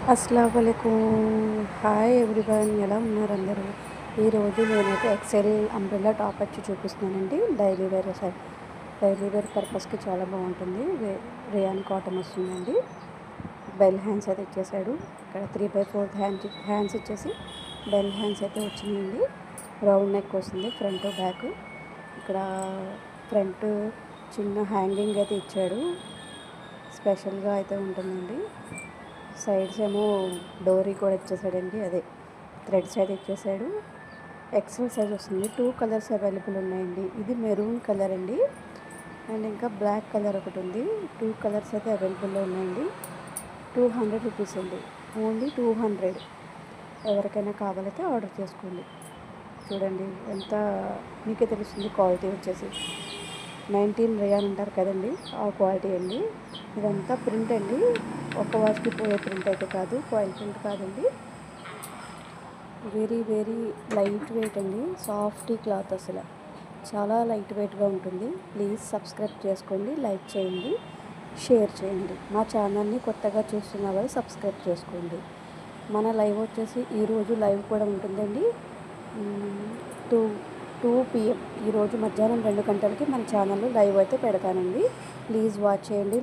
అస్సలాముఅలైకుం. Hi everyone, ఎలా ఉన్నారు అందరూ? ఈరోజు నేనైతే ఎక్సెల్ అంబ్రెల్లా టాప్ వచ్చి చూపిస్తున్నానండి. డైలీ వేర్ పర్పస్కి చాలా బాగుంటుంది. రియాన్ కాటన్ వస్తుందండి. బెల్ హ్యాండ్స్ అయితే ఇచ్చేసాడు. ఇక్కడ 3/4 హ్యాండ్స్ ఇచ్చేసి బెల్ హ్యాండ్స్ అయితే వచ్చినాయండి. రౌండ్ నెక్ వస్తుంది, ఫ్రంట్ బ్యాక్. ఇక్కడ ఫ్రంట్ చిన్న హ్యాంగింగ్ అయితే ఇచ్చాడు, స్పెషల్గా అయితే ఉంటుందండి. సైడ్స్ ఏమో డోరీ కూడా ఇచ్చేసాడండి, అదే థ్రెడ్స్ అయితే ఇచ్చేసాడు. ఎక్సెల్ సైజ్ వస్తుంది. 2 కలర్స్ అవైలబుల్ ఉన్నాయండి. ఇది మెరూన్ కలర్ అండి, అండ్ ఇంకా బ్లాక్ కలర్ ఒకటి ఉంది. 2 కలర్స్ అయితే అవైలబుల్లో ఉన్నాయండి. 200 రూపీస్ అండి, ఓన్లీ 200. ఎవరికైనా కావాలైతే ఆర్డర్ చేసుకోండి. చూడండి ఎంత మీకే తెలుస్తుంది. క్వాలిటీ వచ్చేసి 19 రియాన్ అంటారు కదండి, ఆ క్వాలిటీ అండి. ఇదంతా ప్రింట్ అండి, ఒక వాష్కి పోయే ప్రింట్ అయితే కాదు, కాయిల్ ప్రింట్ కాదండి. వెరీ వెరీ లైట్ వెయిట్ అండి, సాఫ్టీ క్లాత్, అసలు చాలా లైట్ వెయిట్గా ఉంటుంది. ప్లీజ్ సబ్స్క్రైబ్ చేసుకోండి, లైక్ చేయండి, షేర్ చేయండి. మా ఛానల్ని కొత్తగా చూస్తున్న వాళ్ళు సబ్స్క్రైబ్ చేసుకోండి. మన లైవ్ వచ్చేసి ఈరోజు లైవ్ కూడా ఉంటుందండి. 2 PM ఈరోజు మధ్యాహ్నం 2 గంటలకి మన ఛానల్లో లైవ్ అయితే పెడతానండి. ప్లీజ్ వాచ్ చేయండి.